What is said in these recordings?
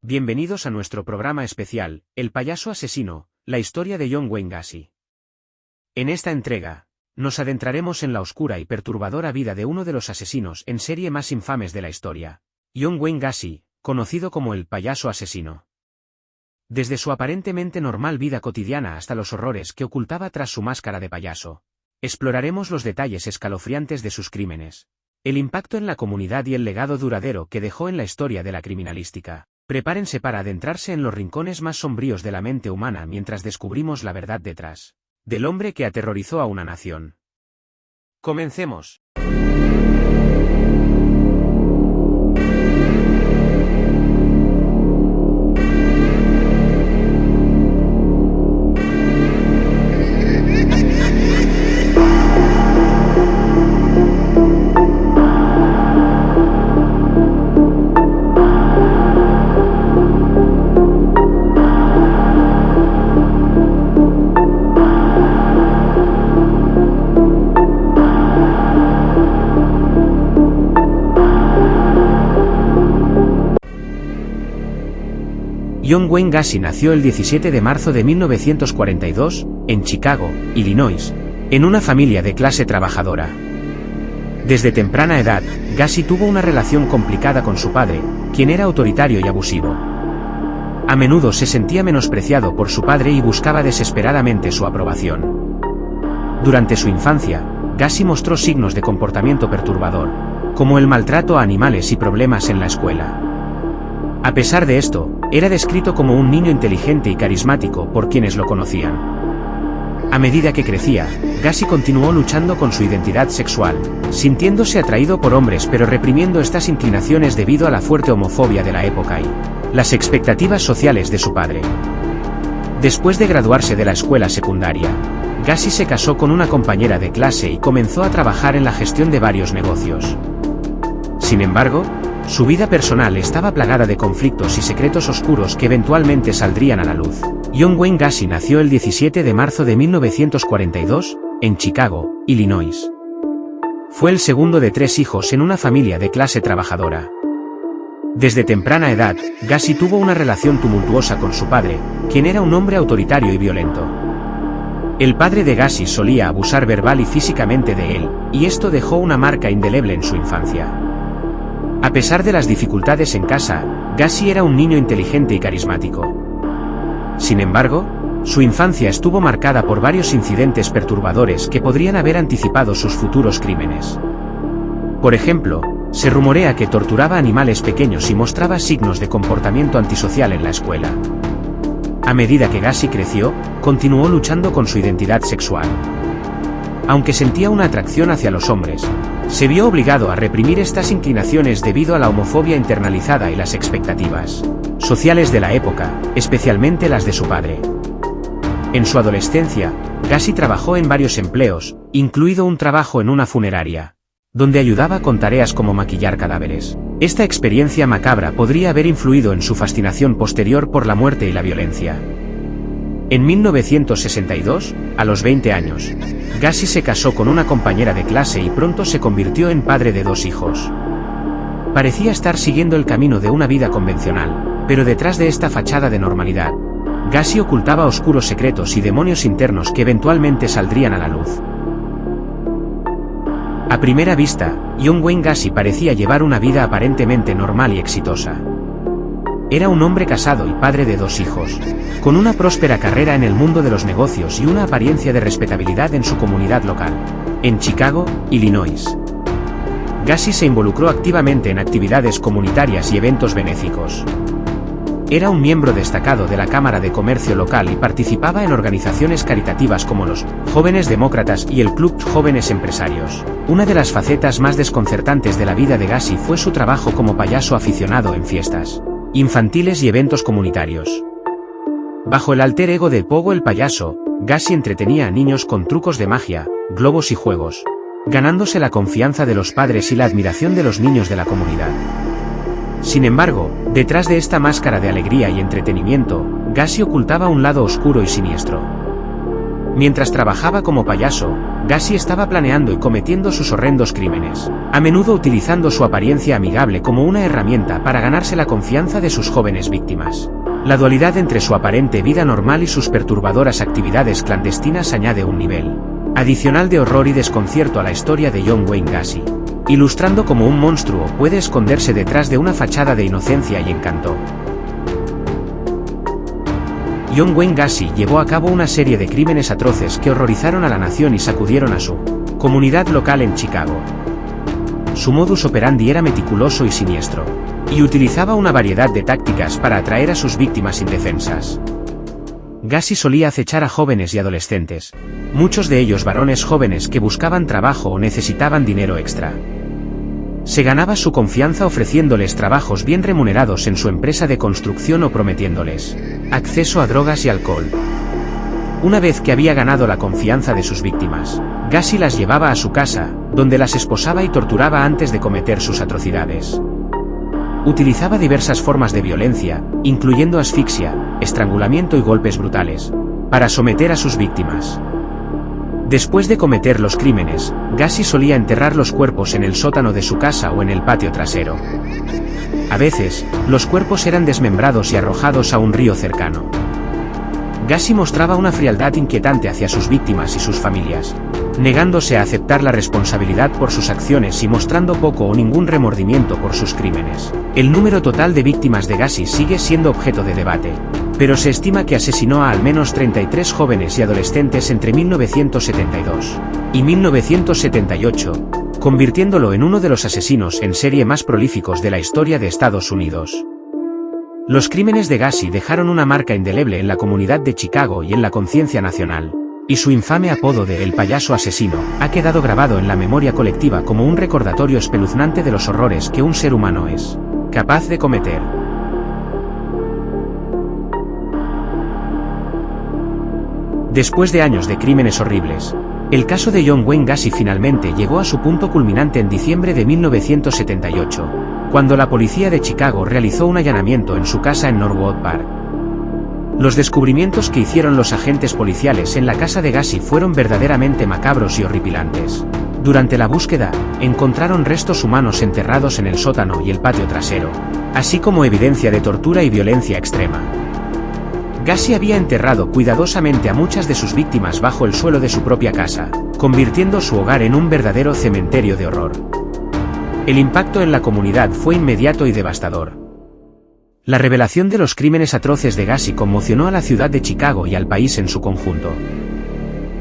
Bienvenidos a nuestro programa especial, El payaso asesino, la historia de John Wayne Gacy. En esta entrega, nos adentraremos en la oscura y perturbadora vida de uno de los asesinos en serie más infames de la historia, John Wayne Gacy, conocido como el payaso asesino. Desde su aparentemente normal vida cotidiana hasta los horrores que ocultaba tras su máscara de payaso, exploraremos los detalles escalofriantes de sus crímenes, el impacto en la comunidad y el legado duradero que dejó en la historia de la criminalística. Prepárense para adentrarse en los rincones más sombríos de la mente humana mientras descubrimos la verdad detrás del hombre que aterrorizó a una nación. ¡Comencemos! John Wayne Gacy nació el 17 de marzo de 1942, en Chicago, Illinois, en una familia de clase trabajadora. Desde temprana edad, Gacy tuvo una relación complicada con su padre, quien era autoritario y abusivo. A menudo se sentía menospreciado por su padre y buscaba desesperadamente su aprobación. Durante su infancia, Gacy mostró signos de comportamiento perturbador, como el maltrato a animales y problemas en la escuela. A pesar de esto, era descrito como un niño inteligente y carismático por quienes lo conocían. A medida que crecía, Gacy continuó luchando con su identidad sexual, sintiéndose atraído por hombres pero reprimiendo estas inclinaciones debido a la fuerte homofobia de la época y las expectativas sociales de su padre. Después de graduarse de la escuela secundaria, Gacy se casó con una compañera de clase y comenzó a trabajar en la gestión de varios negocios. Sin embargo, su vida personal estaba plagada de conflictos y secretos oscuros que eventualmente saldrían a la luz. John Wayne Gacy nació el 17 de marzo de 1942, en Chicago, Illinois. Fue el segundo de 3 hijos en una familia de clase trabajadora. Desde temprana edad, Gacy tuvo una relación tumultuosa con su padre, quien era un hombre autoritario y violento. El padre de Gacy solía abusar verbal y físicamente de él, y esto dejó una marca indeleble en su infancia. A pesar de las dificultades en casa, Gacy era un niño inteligente y carismático. Sin embargo, su infancia estuvo marcada por varios incidentes perturbadores que podrían haber anticipado sus futuros crímenes. Por ejemplo, se rumorea que torturaba animales pequeños y mostraba signos de comportamiento antisocial en la escuela. A medida que Gacy creció, continuó luchando con su identidad sexual. Aunque sentía una atracción hacia los hombres, se vio obligado a reprimir estas inclinaciones debido a la homofobia internalizada y las expectativas sociales de la época, especialmente las de su padre. En su adolescencia, Gacy trabajó en varios empleos, incluido un trabajo en una funeraria, donde ayudaba con tareas como maquillar cadáveres. Esta experiencia macabra podría haber influido en su fascinación posterior por la muerte y la violencia. En 1962, a los 20 años, Gacy se casó con una compañera de clase y pronto se convirtió en padre de 2 hijos. Parecía estar siguiendo el camino de una vida convencional, pero detrás de esta fachada de normalidad, Gacy ocultaba oscuros secretos y demonios internos que eventualmente saldrían a la luz. A primera vista, John Wayne Gacy parecía llevar una vida aparentemente normal y exitosa. Era un hombre casado y padre de 2 hijos, con una próspera carrera en el mundo de los negocios y una apariencia de respetabilidad en su comunidad local, en Chicago, Illinois. Gacy se involucró activamente en actividades comunitarias y eventos benéficos. Era un miembro destacado de la Cámara de Comercio local y participaba en organizaciones caritativas como los Jóvenes Demócratas y el Club Jóvenes Empresarios. Una de las facetas más desconcertantes de la vida de Gacy fue su trabajo como payaso aficionado en fiestas infantiles y eventos comunitarios. Bajo el alter ego de Pogo el payaso, Gacy entretenía a niños con trucos de magia, globos y juegos, ganándose la confianza de los padres y la admiración de los niños de la comunidad. Sin embargo, detrás de esta máscara de alegría y entretenimiento, Gacy ocultaba un lado oscuro y siniestro. Mientras trabajaba como payaso, Gassi estaba planeando y cometiendo sus horrendos crímenes, a menudo utilizando su apariencia amigable como una herramienta para ganarse la confianza de sus jóvenes víctimas. La dualidad entre su aparente vida normal y sus perturbadoras actividades clandestinas añade un nivel adicional de horror y desconcierto a la historia de John Wayne Gacy, ilustrando cómo un monstruo puede esconderse detrás de una fachada de inocencia y encanto. John Wayne Gacy llevó a cabo una serie de crímenes atroces que horrorizaron a la nación y sacudieron a su comunidad local en Chicago. Su modus operandi era meticuloso y siniestro, y utilizaba una variedad de tácticas para atraer a sus víctimas indefensas. Gacy solía acechar a jóvenes y adolescentes, muchos de ellos varones jóvenes que buscaban trabajo o necesitaban dinero extra. Se ganaba su confianza ofreciéndoles trabajos bien remunerados en su empresa de construcción o prometiéndoles acceso a drogas y alcohol. Una vez que había ganado la confianza de sus víctimas, Gacy las llevaba a su casa, donde las esposaba y torturaba antes de cometer sus atrocidades. Utilizaba diversas formas de violencia, incluyendo asfixia, estrangulamiento y golpes brutales, para someter a sus víctimas. Después de cometer los crímenes, Gacy solía enterrar los cuerpos en el sótano de su casa o en el patio trasero. A veces, los cuerpos eran desmembrados y arrojados a un río cercano. Gacy mostraba una frialdad inquietante hacia sus víctimas y sus familias, negándose a aceptar la responsabilidad por sus acciones y mostrando poco o ningún remordimiento por sus crímenes. El número total de víctimas de Gacy sigue siendo objeto de debate, pero se estima que asesinó a al menos 33 jóvenes y adolescentes entre 1972 y 1978, convirtiéndolo en uno de los asesinos en serie más prolíficos de la historia de Estados Unidos. Los crímenes de Gacy dejaron una marca indeleble en la comunidad de Chicago y en la conciencia nacional, y su infame apodo de El Payaso Asesino ha quedado grabado en la memoria colectiva como un recordatorio espeluznante de los horrores que un ser humano es capaz de cometer. Después de años de crímenes horribles, el caso de John Wayne Gacy finalmente llegó a su punto culminante en diciembre de 1978, cuando la policía de Chicago realizó un allanamiento en su casa en Norwood Park. Los descubrimientos que hicieron los agentes policiales en la casa de Gacy fueron verdaderamente macabros y horripilantes. Durante la búsqueda, encontraron restos humanos enterrados en el sótano y el patio trasero, así como evidencia de tortura y violencia extrema. Gacy había enterrado cuidadosamente a muchas de sus víctimas bajo el suelo de su propia casa, convirtiendo su hogar en un verdadero cementerio de horror. El impacto en la comunidad fue inmediato y devastador. La revelación de los crímenes atroces de Gacy conmocionó a la ciudad de Chicago y al país en su conjunto.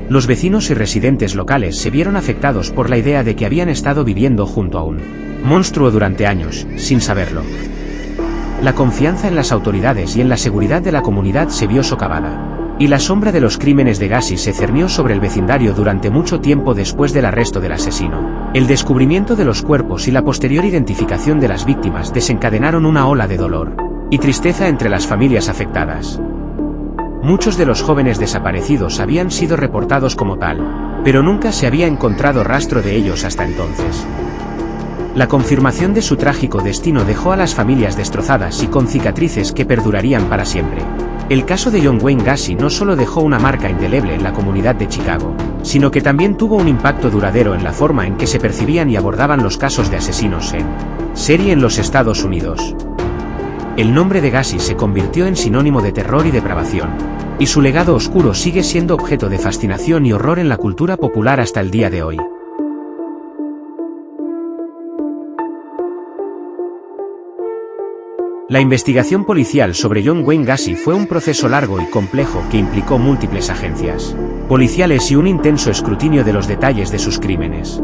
Los vecinos y residentes locales se vieron afectados por la idea de que habían estado viviendo junto a un monstruo durante años, sin saberlo. La confianza en las autoridades y en la seguridad de la comunidad se vio socavada, y la sombra de los crímenes de Gacy se cernió sobre el vecindario durante mucho tiempo después del arresto del asesino. El descubrimiento de los cuerpos y la posterior identificación de las víctimas desencadenaron una ola de dolor y tristeza entre las familias afectadas. Muchos de los jóvenes desaparecidos habían sido reportados como tal, pero nunca se había encontrado rastro de ellos hasta entonces. La confirmación de su trágico destino dejó a las familias destrozadas y con cicatrices que perdurarían para siempre. El caso de John Wayne Gacy no solo dejó una marca indeleble en la comunidad de Chicago, sino que también tuvo un impacto duradero en la forma en que se percibían y abordaban los casos de asesinos en serie en los Estados Unidos. El nombre de Gacy se convirtió en sinónimo de terror y depravación, y su legado oscuro sigue siendo objeto de fascinación y horror en la cultura popular hasta el día de hoy. La investigación policial sobre John Wayne Gacy fue un proceso largo y complejo que implicó múltiples agencias policiales y un intenso escrutinio de los detalles de sus crímenes.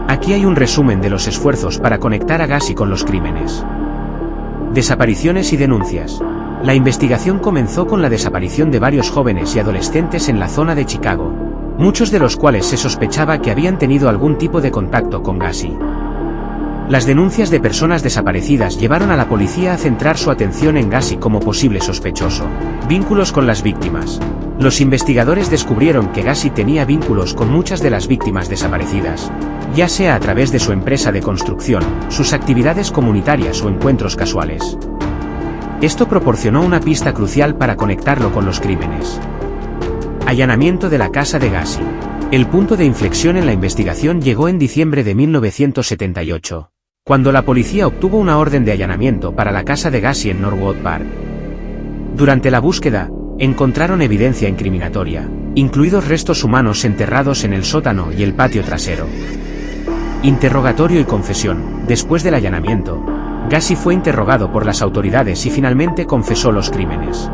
Aquí hay un resumen de los esfuerzos para conectar a Gacy con los crímenes. Desapariciones y denuncias. La investigación comenzó con la desaparición de varios jóvenes y adolescentes en la zona de Chicago, muchos de los cuales se sospechaba que habían tenido algún tipo de contacto con Gacy. Las denuncias de personas desaparecidas llevaron a la policía a centrar su atención en Gacy como posible sospechoso. Vínculos con las víctimas. Los investigadores descubrieron que Gacy tenía vínculos con muchas de las víctimas desaparecidas, ya sea a través de su empresa de construcción, sus actividades comunitarias o encuentros casuales. Esto proporcionó una pista crucial para conectarlo con los crímenes. Allanamiento de la casa de Gacy. El punto de inflexión en la investigación llegó en diciembre de 1978, cuando la policía obtuvo una orden de allanamiento para la casa de Gacy en Norwood Park. Durante la búsqueda, encontraron evidencia incriminatoria, incluidos restos humanos enterrados en el sótano y el patio trasero. Interrogatorio y confesión. Después del allanamiento, Gacy fue interrogado por las autoridades y finalmente confesó los crímenes.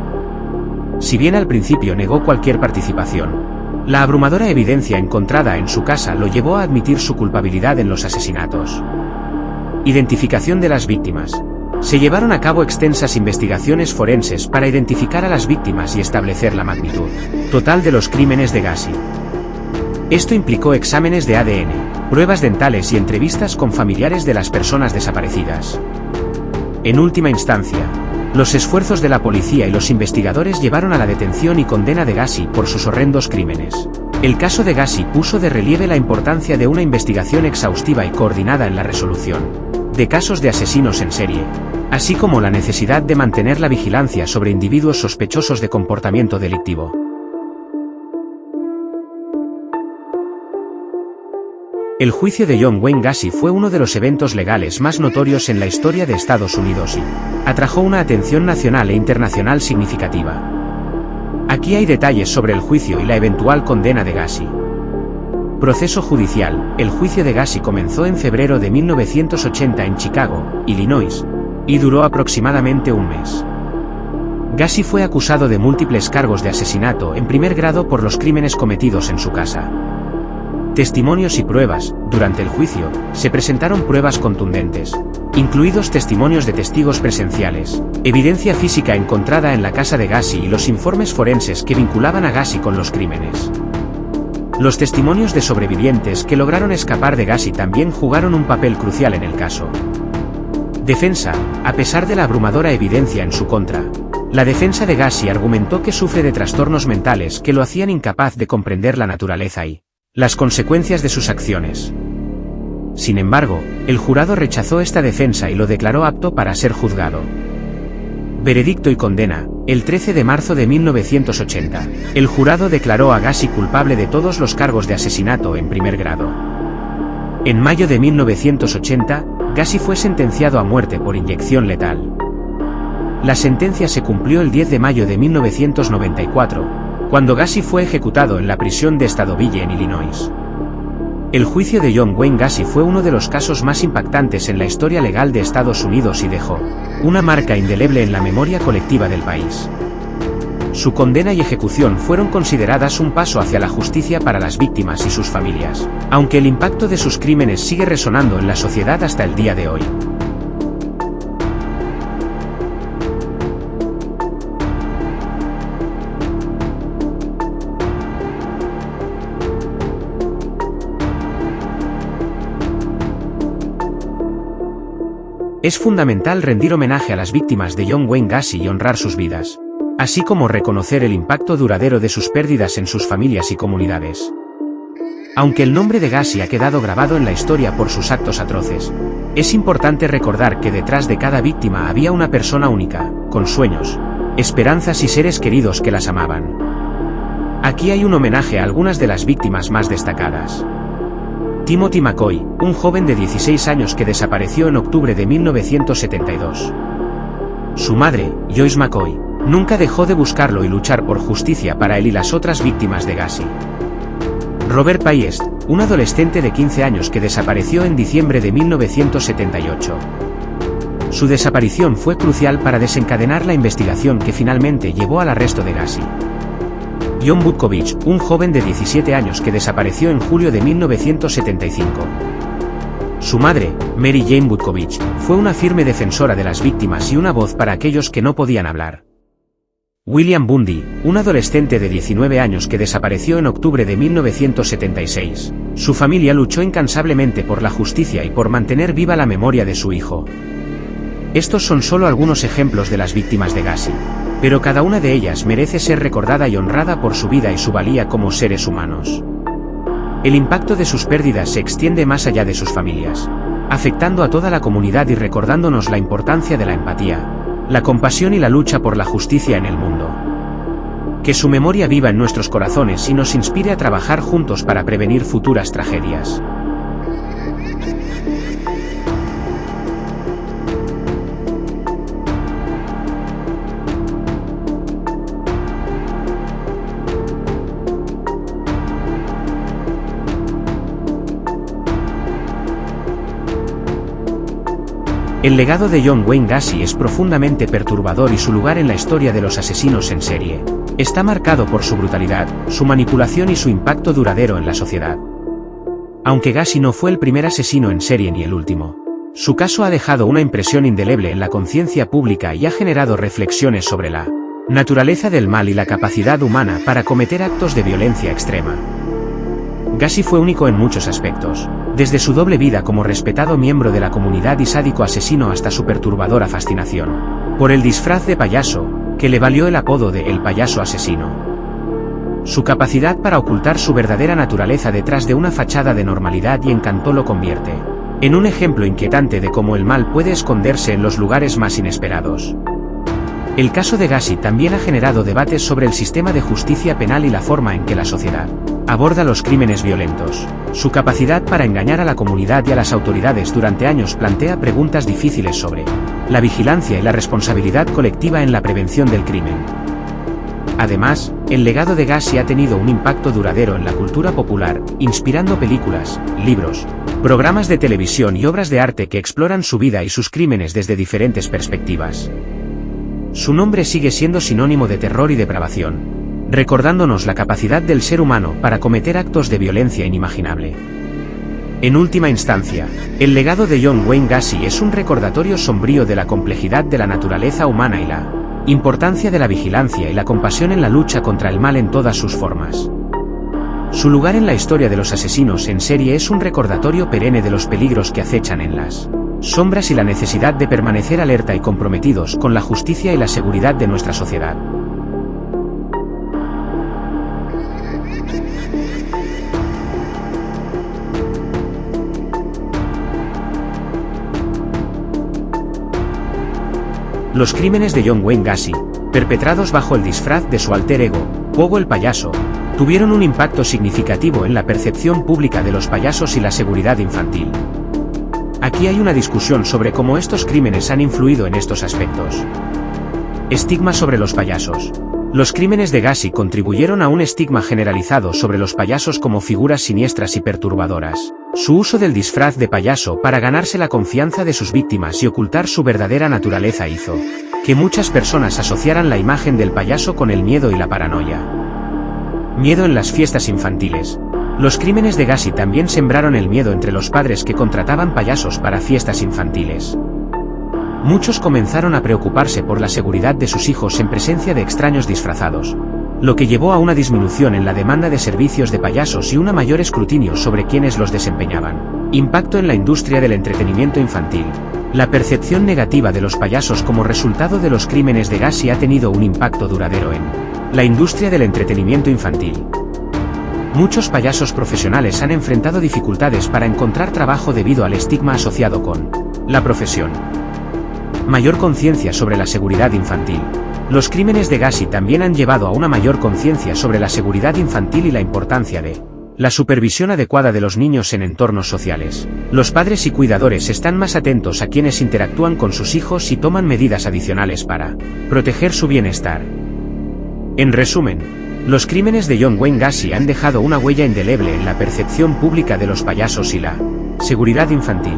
Si bien al principio negó cualquier participación, la abrumadora evidencia encontrada en su casa lo llevó a admitir su culpabilidad en los asesinatos. Identificación de las víctimas. Se llevaron a cabo extensas investigaciones forenses para identificar a las víctimas y establecer la magnitud total de los crímenes de Gacy. Esto implicó exámenes de ADN, pruebas dentales y entrevistas con familiares de las personas desaparecidas. En última instancia, los esfuerzos de la policía y los investigadores llevaron a la detención y condena de Gacy por sus horrendos crímenes. El caso de Gacy puso de relieve la importancia de una investigación exhaustiva y coordinada en la resolución de casos de asesinos en serie, así como la necesidad de mantener la vigilancia sobre individuos sospechosos de comportamiento delictivo. El juicio de John Wayne Gacy fue uno de los eventos legales más notorios en la historia de Estados Unidos y atrajo una atención nacional e internacional significativa. Aquí hay detalles sobre el juicio y la eventual condena de Gacy. Proceso judicial. El juicio de Gacy comenzó en febrero de 1980 en Chicago, Illinois, y duró aproximadamente un mes. Gacy fue acusado de múltiples cargos de asesinato en primer grado por los crímenes cometidos en su casa. Testimonios y pruebas. Durante el juicio, se presentaron pruebas contundentes, incluidos testimonios de testigos presenciales, evidencia física encontrada en la casa de Gacy y los informes forenses que vinculaban a Gacy con los crímenes. Los testimonios de sobrevivientes que lograron escapar de Gacy también jugaron un papel crucial en el caso. Defensa. A pesar de la abrumadora evidencia en su contra, la defensa de Gacy argumentó que sufre de trastornos mentales que lo hacían incapaz de comprender la naturaleza y las consecuencias de sus acciones. Sin embargo, el jurado rechazó esta defensa y lo declaró apto para ser juzgado. Veredicto y condena. El 13 de marzo de 1980, el jurado declaró a Gacy culpable de todos los cargos de asesinato en primer grado. En mayo de 1980, Gacy fue sentenciado a muerte por inyección letal. La sentencia se cumplió el 10 de mayo de 1994, cuando Gacy fue ejecutado en la prisión de Stadoville en Illinois. El juicio de John Wayne Gacy fue uno de los casos más impactantes en la historia legal de Estados Unidos y dejó una marca indeleble en la memoria colectiva del país. Su condena y ejecución fueron consideradas un paso hacia la justicia para las víctimas y sus familias, aunque el impacto de sus crímenes sigue resonando en la sociedad hasta el día de hoy. Es fundamental rendir homenaje a las víctimas de John Wayne Gacy y honrar sus vidas, así como reconocer el impacto duradero de sus pérdidas en sus familias y comunidades. Aunque el nombre de Gacy ha quedado grabado en la historia por sus actos atroces, es importante recordar que detrás de cada víctima había una persona única, con sueños, esperanzas y seres queridos que las amaban. Aquí hay un homenaje a algunas de las víctimas más destacadas. Timothy McCoy, un joven de 16 años que desapareció en octubre de 1972. Su madre, Joyce McCoy, nunca dejó de buscarlo y luchar por justicia para él y las otras víctimas de Gacy. Robert Payest, un adolescente de 15 años que desapareció en diciembre de 1978. Su desaparición fue crucial para desencadenar la investigación que finalmente llevó al arresto de Gacy. John Butkovich, un joven de 17 años que desapareció en julio de 1975. Su madre, Mary Jane Butkovich, fue una firme defensora de las víctimas y una voz para aquellos que no podían hablar. William Bundy, un adolescente de 19 años que desapareció en octubre de 1976. Su familia luchó incansablemente por la justicia y por mantener viva la memoria de su hijo. Estos son solo algunos ejemplos de las víctimas de Gacy, pero cada una de ellas merece ser recordada y honrada por su vida y su valía como seres humanos. El impacto de sus pérdidas se extiende más allá de sus familias, afectando a toda la comunidad y recordándonos la importancia de la empatía, la compasión y la lucha por la justicia en el mundo. Que su memoria viva en nuestros corazones y nos inspire a trabajar juntos para prevenir futuras tragedias. El legado de John Wayne Gacy es profundamente perturbador y su lugar en la historia de los asesinos en serie está marcado por su brutalidad, su manipulación y su impacto duradero en la sociedad. Aunque Gacy no fue el primer asesino en serie ni el último, su caso ha dejado una impresión indeleble en la conciencia pública y ha generado reflexiones sobre la naturaleza del mal y la capacidad humana para cometer actos de violencia extrema. Gacy fue único en muchos aspectos, desde su doble vida como respetado miembro de la comunidad y sádico asesino hasta su perturbadora fascinación por el disfraz de payaso, que le valió el apodo de El Payaso Asesino. Su capacidad para ocultar su verdadera naturaleza detrás de una fachada de normalidad y encanto lo convierte en un ejemplo inquietante de cómo el mal puede esconderse en los lugares más inesperados. El caso de Gacy también ha generado debates sobre el sistema de justicia penal y la forma en que la sociedad aborda los crímenes violentos. Su capacidad para engañar a la comunidad y a las autoridades durante años plantea preguntas difíciles sobre la vigilancia y la responsabilidad colectiva en la prevención del crimen. Además, el legado de Gacy ha tenido un impacto duradero en la cultura popular, inspirando películas, libros, programas de televisión y obras de arte que exploran su vida y sus crímenes desde diferentes perspectivas. Su nombre sigue siendo sinónimo de terror y depravación, recordándonos la capacidad del ser humano para cometer actos de violencia inimaginable. En última instancia, el legado de John Wayne Gacy es un recordatorio sombrío de la complejidad de la naturaleza humana y la importancia de la vigilancia y la compasión en la lucha contra el mal en todas sus formas. Su lugar en la historia de los asesinos en serie es un recordatorio perenne de los peligros que acechan en las sombras y la necesidad de permanecer alerta y comprometidos con la justicia y la seguridad de nuestra sociedad. Los crímenes de John Wayne Gacy, perpetrados bajo el disfraz de su alter ego, Pogo el Payaso, tuvieron un impacto significativo en la percepción pública de los payasos y la seguridad infantil. Aquí hay una discusión sobre cómo estos crímenes han influido en estos aspectos. Estigma sobre los payasos. Los crímenes de Gacy contribuyeron a un estigma generalizado sobre los payasos como figuras siniestras y perturbadoras. Su uso del disfraz de payaso para ganarse la confianza de sus víctimas y ocultar su verdadera naturaleza hizo que muchas personas asociaran la imagen del payaso con el miedo y la paranoia. Miedo en las fiestas infantiles. Los crímenes de Gacy también sembraron el miedo entre los padres que contrataban payasos para fiestas infantiles. Muchos comenzaron a preocuparse por la seguridad de sus hijos en presencia de extraños disfrazados, lo que llevó a una disminución en la demanda de servicios de payasos y un mayor escrutinio sobre quienes los desempeñaban. Impacto en la industria del entretenimiento infantil. La percepción negativa de los payasos como resultado de los crímenes de Gacy ha tenido un impacto duradero en la industria del entretenimiento infantil. Muchos payasos profesionales han enfrentado dificultades para encontrar trabajo debido al estigma asociado con la profesión. Mayor conciencia sobre la seguridad infantil. Los crímenes de Gacy también han llevado a una mayor conciencia sobre la seguridad infantil y la importancia de la supervisión adecuada de los niños en entornos sociales. Los padres y cuidadores están más atentos a quienes interactúan con sus hijos y toman medidas adicionales para proteger su bienestar. En resumen, los crímenes de John Wayne Gacy han dejado una huella indeleble en la percepción pública de los payasos y la seguridad infantil.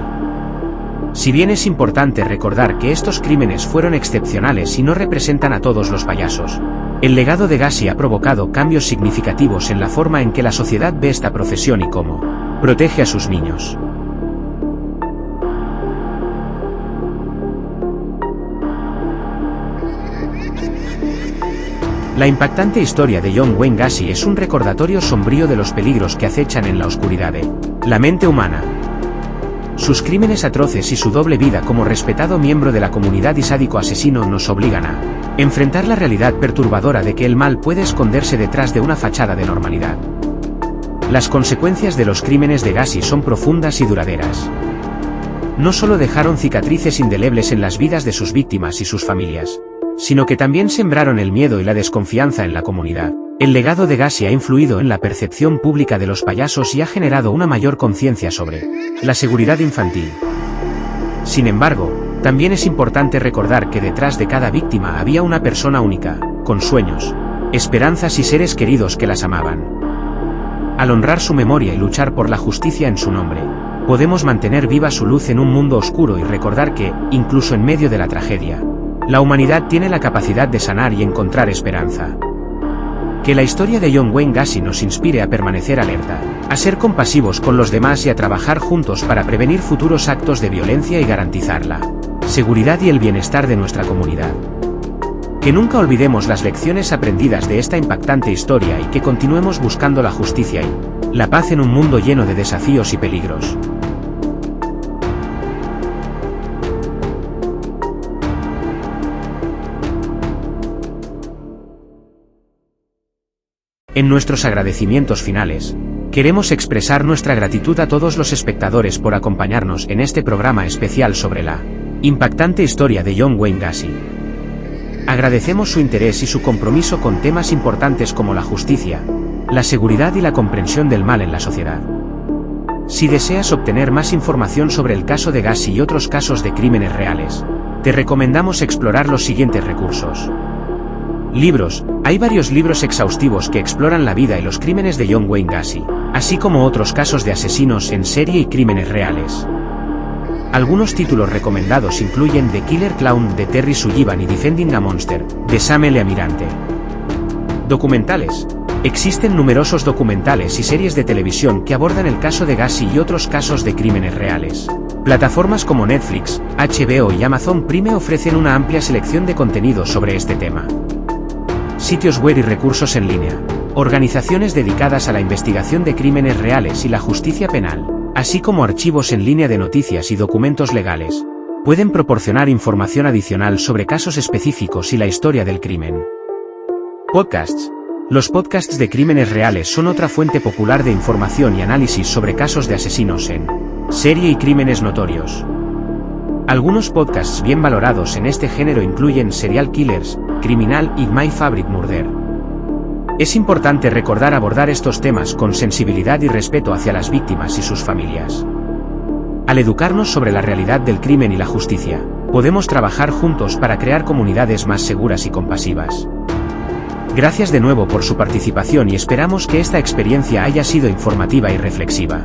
Si bien es importante recordar que estos crímenes fueron excepcionales y no representan a todos los payasos, el legado de Gacy ha provocado cambios significativos en la forma en que la sociedad ve esta profesión y cómo protege a sus niños. La impactante historia de John Wayne Gacy es un recordatorio sombrío de los peligros que acechan en la oscuridad de la mente humana. Sus crímenes atroces y su doble vida como respetado miembro de la comunidad y sádico asesino nos obligan a enfrentar la realidad perturbadora de que el mal puede esconderse detrás de una fachada de normalidad. Las consecuencias de los crímenes de Gacy son profundas y duraderas. No solo dejaron cicatrices indelebles en las vidas de sus víctimas y sus familias, sino que también sembraron el miedo y la desconfianza en la comunidad. El legado de Gacy ha influido en la percepción pública de los payasos y ha generado una mayor conciencia sobre la seguridad infantil. Sin embargo, también es importante recordar que detrás de cada víctima había una persona única, con sueños, esperanzas y seres queridos que las amaban. Al honrar su memoria y luchar por la justicia en su nombre, podemos mantener viva su luz en un mundo oscuro y recordar que, incluso en medio de la tragedia, la humanidad tiene la capacidad de sanar y encontrar esperanza. Que la historia de John Wayne Gacy nos inspire a permanecer alerta, a ser compasivos con los demás y a trabajar juntos para prevenir futuros actos de violencia y garantizar la seguridad y el bienestar de nuestra comunidad. Que nunca olvidemos las lecciones aprendidas de esta impactante historia y que continuemos buscando la justicia y la paz en un mundo lleno de desafíos y peligros. En nuestros agradecimientos finales, queremos expresar nuestra gratitud a todos los espectadores por acompañarnos en este programa especial sobre la impactante historia de John Wayne Gacy. Agradecemos su interés y su compromiso con temas importantes como la justicia, la seguridad y la comprensión del mal en la sociedad. Si deseas obtener más información sobre el caso de Gacy y otros casos de crímenes reales, te recomendamos explorar los siguientes recursos. Libros. Hay varios libros exhaustivos que exploran la vida y los crímenes de John Wayne Gacy, así como otros casos de asesinos en serie y crímenes reales. Algunos títulos recomendados incluyen The Killer Clown de Terry Sullivan y Defending a Monster, de Sam L. Amirante. Documentales. Existen numerosos documentales y series de televisión que abordan el caso de Gacy y otros casos de crímenes reales. Plataformas como Netflix, HBO y Amazon Prime ofrecen una amplia selección de contenidos sobre este tema. Sitios web y recursos en línea. Organizaciones dedicadas a la investigación de crímenes reales y la justicia penal, así como archivos en línea de noticias y documentos legales, pueden proporcionar información adicional sobre casos específicos y la historia del crimen. Podcasts. Los podcasts de crímenes reales son otra fuente popular de información y análisis sobre casos de asesinos en serie y crímenes notorios. Algunos podcasts bien valorados en este género incluyen Serial Killers, Criminal y My Favorite Murder. Es importante recordar abordar estos temas con sensibilidad y respeto hacia las víctimas y sus familias. Al educarnos sobre la realidad del crimen y la justicia, podemos trabajar juntos para crear comunidades más seguras y compasivas. Gracias de nuevo por su participación y esperamos que esta experiencia haya sido informativa y reflexiva.